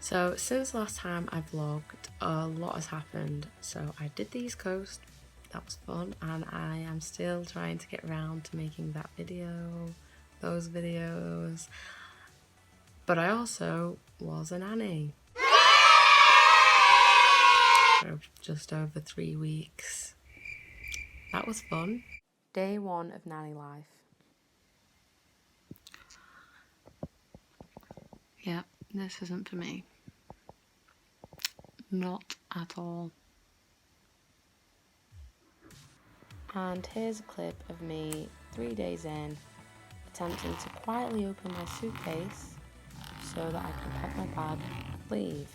So since last time I vlogged, a lot has happened. So I did the East Coast, that was fun, and I am still trying to get around to making that video, those videos. But I also was a nanny for just over 3 weeks. That was fun. Day 1 of nanny life. Yeah, this isn't for me. Not at all. And here's a clip of me 3 days in, attempting to quietly open my suitcase so that I can pack my bag and leave.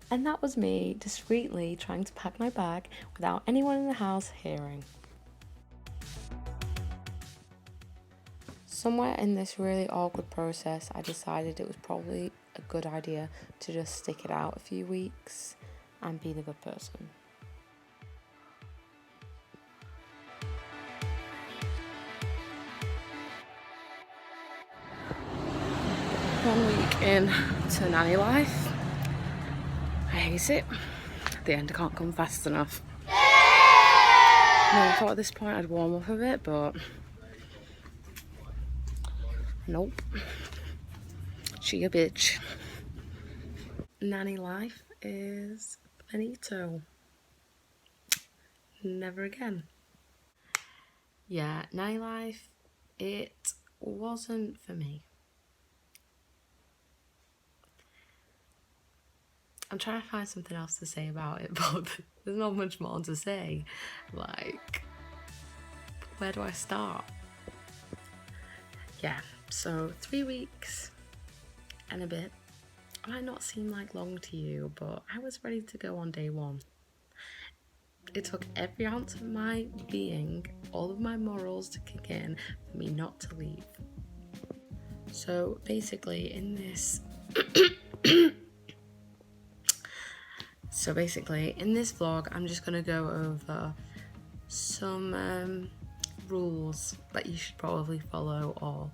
And that was me discreetly trying to pack my bag without anyone in the house hearing. Somewhere in this really awkward process, I decided it was probably a good idea to just stick it out a few weeks and be the good person. One week in to nanny life. I hate it. The end can't come fast enough. I thought at this point I'd warm up a bit, but nope. She a bitch. Nanny life is finito. Never again. Yeah, nanny life, it wasn't for me. I'm trying to find something else to say about it, but there's not much more to say. Like, where do I start? Yeah, so 3 weeks and a bit. It might not seem like long to you, but I was ready to go on day 1. It took every ounce of my being, all of my morals to kick in for me not to leave. So basically in this vlog, I'm just gonna go over some rules that you should probably follow, or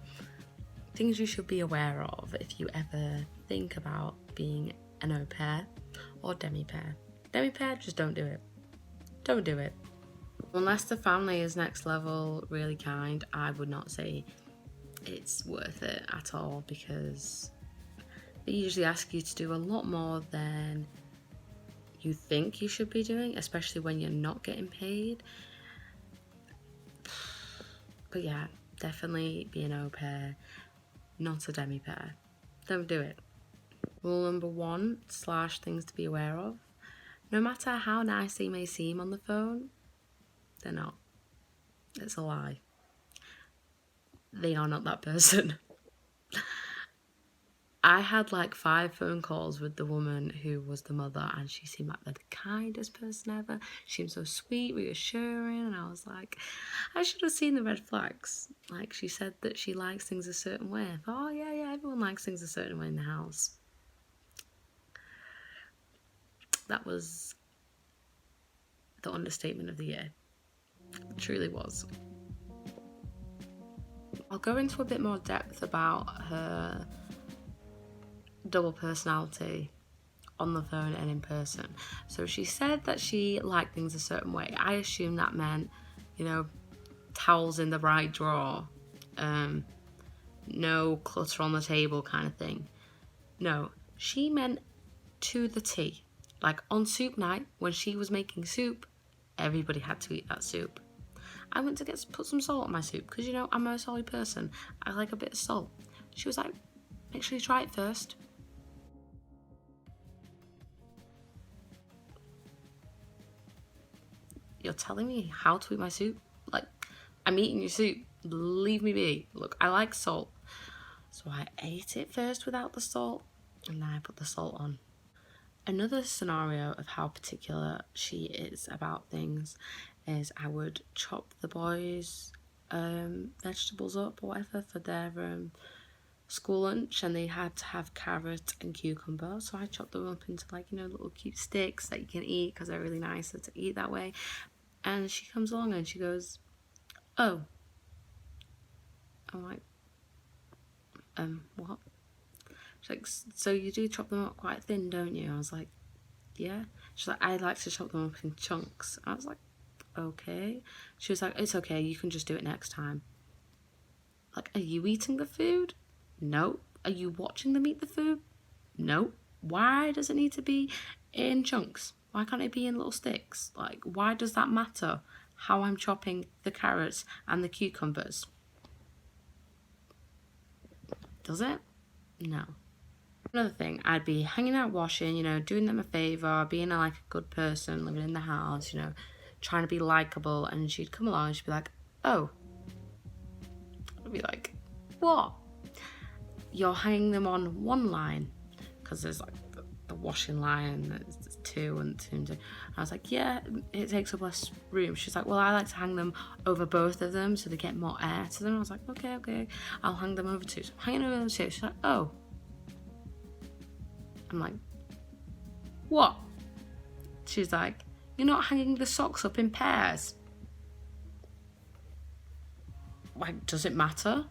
things you should be aware of if you ever think about being an au pair or demi-pair. Demi-pair, just don't do it. Don't do it. Unless the family is next level, really kind, I would not say it's worth it at all, because they usually ask you to do a lot more than you think you should be doing, especially when you're not getting paid. But yeah, definitely be an au pair, not a demi-pair. Don't do it. Rule number 1 / things to be aware of. No matter how nice they may seem on the phone, they're not. It's a lie. They are not that person. I had like 5 phone calls with the woman who was the mother, and she seemed like the kindest person ever. She seemed so sweet, reassuring, and I was like, I should have seen the red flags. Like, she said that she likes things a certain way. I thought, oh yeah, everyone likes things a certain way in the house. That was the understatement of the year. It truly was. I'll go into a bit more depth about her double personality on the phone and in person. So she said that she liked things a certain way. I assume that meant, towels in the right drawer, no clutter on the table kind of thing. No, she meant to the T. Like on soup night, when she was making soup, everybody had to eat that soup. I went to put some salt on my soup because, I'm a salty person. I like a bit of salt. She was like, make sure you try it first. You're telling me how to eat my soup? Like, I'm eating your soup. Leave me be. Look, I like salt. So I ate it first without the salt, and then I put the salt on. Another scenario of how particular she is about things is I would chop the boys' vegetables up or whatever for their school lunch, and they had to have carrot and cucumber, so I chopped them up into like, you know, little cute sticks that you can eat because they're really nice to eat that way. And she comes along and she goes, oh. I'm like, what? She's like, so you do chop them up quite thin, don't you? I was like, yeah. She's like, I like to chop them up in chunks. I was like, okay. She was like, it's okay, you can just do it next time. Like, are you eating the food? No. Are you watching them eat the food? No. Why does it need to be in chunks? Why can't it be in little sticks? Like, why does that matter how I'm chopping the carrots and the cucumbers? Does it? No. Another thing, I'd be hanging out washing, you know, doing them a favour, being like a good person, living in the house, you know, trying to be likeable, and she'd come along and she'd be like, oh. I'd be like, what? You're hanging them on one line, because there's like the washing line, there's two and two and two. I was like, yeah, it takes up less room. She's like, well, I like to hang them over both of them so they get more air to them. I was like, okay, I'll hang them over two. So I'm hanging over two. She's like, oh. I'm like, what? She's like, you're not hanging the socks up in pairs. Like, does it matter?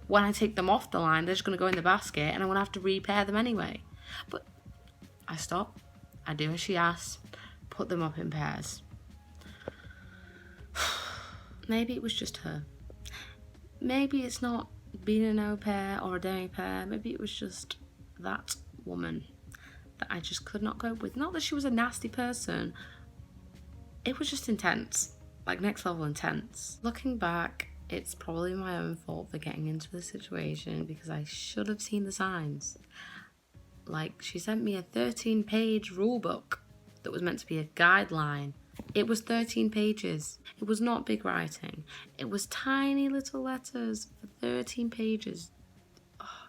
When I take them off the line, they're just going to go in the basket and I'm going to have to repair them anyway. But I stop, I do as she asks, put them up in pairs. Maybe it was just her. Maybe it's not being an au pair or a demi-pair. Maybe it was just that woman that I just could not cope with. Not that she was a nasty person. It was just intense. Like, next level intense. Looking back, it's probably my own fault for getting into the situation because I should have seen the signs. Like, she sent me a 13-page rule book that was meant to be a guideline. It was 13 pages. It was not big writing. It was tiny little letters for 13 pages. Oh.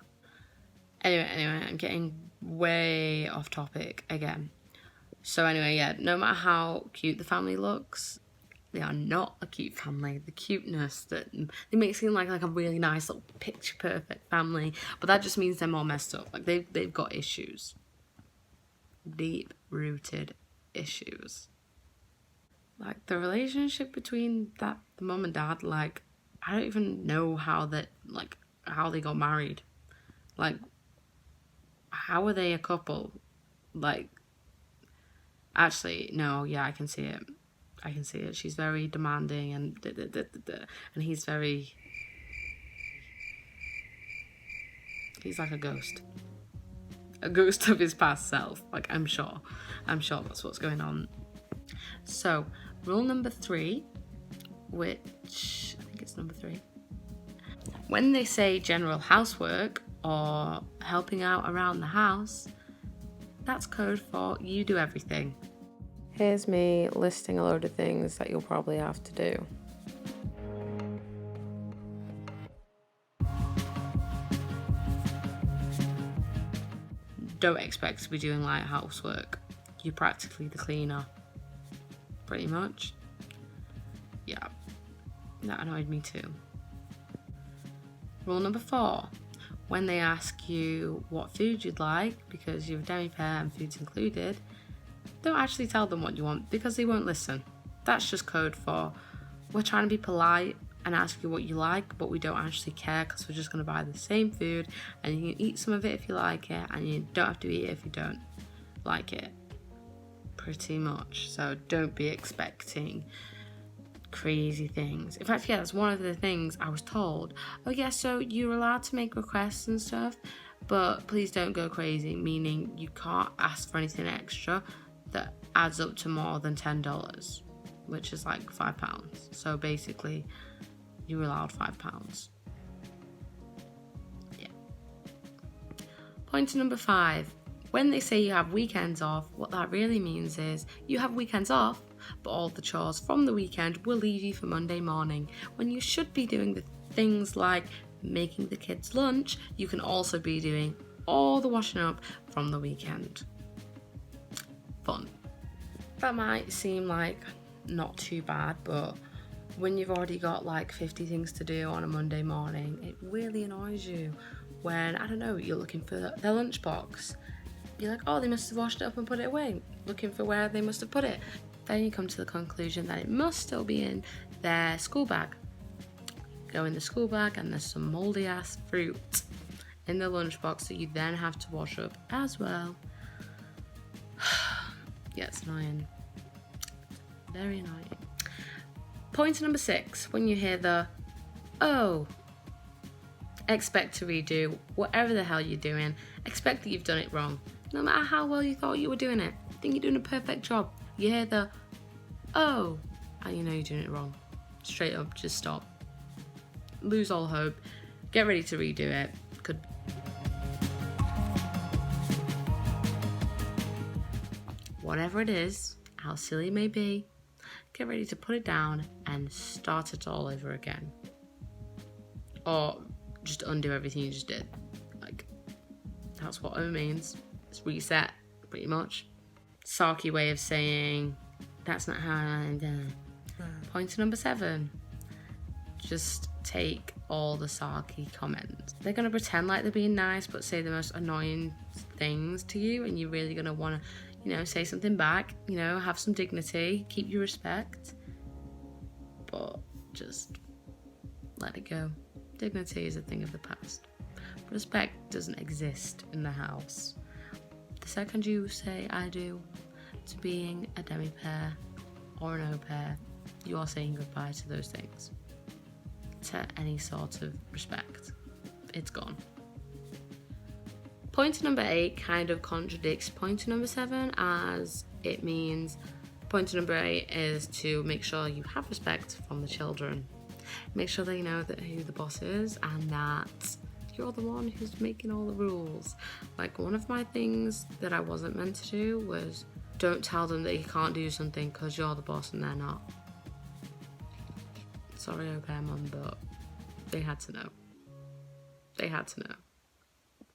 Anyway, I'm getting way off topic again. So anyway, yeah, no matter how cute the family looks, they are not a cute family. The cuteness that they make seem like a really nice little picture perfect family, but that just means they're more messed up. Like they've got issues, deep rooted issues. Like the relationship between the mum and dad. Like I don't even know how they got married. Like how are they a couple? Like actually no, yeah, I can see it. She's very demanding and he's like a ghost of his past self. Like I'm sure that's what's going on. So rule number 3, which I think it's number 3, when they say general housework or helping out around the house, that's code for you do everything. Here's me listing a load of things that you'll probably have to do. Don't expect to be doing light housework. You're practically the cleaner. Pretty much. Yeah, that annoyed me too. Rule number 4. When they ask you what food you'd like, because you're a demi-pair and food's included, don't actually tell them what you want because they won't listen. That's just code for we're trying to be polite and ask you what you like, but we don't actually care because we're just going to buy the same food and you can eat some of it if you like it and you don't have to eat it if you don't like it. Pretty much. So don't be expecting crazy things. In fact, yeah, that's one of the things I was told. Oh yeah, so you're allowed to make requests and stuff, but please don't go crazy, meaning you can't ask for anything extra that adds up to more than $10, which is like £5. So basically, you're allowed £5. Yeah. Point number 5. When they say you have weekends off, what that really means is you have weekends off, but all the chores from the weekend will leave you for Monday morning. When you should be doing the things like making the kids lunch, you can also be doing all the washing up from the weekend. Fun. That might seem like not too bad, but when you've already got like 50 things to do on a Monday morning, it really annoys you when, I don't know, you're looking for their lunchbox. You're like, oh, they must have washed it up and put it away, looking for where they must have put it. Then you come to the conclusion that it must still be in their school bag. Go in the school bag and there's some mouldy ass fruit in the lunchbox that you then have to wash up as well. Yeah, it's annoying. Very annoying. Point number 6, when you hear the, oh, expect to redo whatever the hell you're doing. Expect that you've done it wrong. No matter how well you thought you were doing it. Think you're doing a perfect job. You hear the, oh, and you know you're doing it wrong. Straight up, just stop. Lose all hope. Get ready to redo it. Whatever it is, how silly it may be, get ready to put it down and start it all over again. Or just undo everything you just did. Like, that's what it means. It's reset, pretty much. Sarky way of saying, that's not how I did. Point number 7, just take all the sarky comments. They're going to pretend like they're being nice, but say the most annoying things to you, and you're really going to want to, say something back, have some dignity, keep your respect, but just let it go. Dignity is a thing of the past. Respect doesn't exist in the house. The second you say I do to being a demi-pair or an au pair, you are saying goodbye to those things. To any sort of respect. It's gone. Point number 8 kind of contradicts point number 7, as it means point number 8 is to make sure you have respect from the children. Make sure they know who the boss is and that you're the one who's making all the rules. Like, one of my things that I wasn't meant to do was don't tell them that you can't do something because you're the boss and they're not. Sorry, au pair mum, but they had to know. They had to know.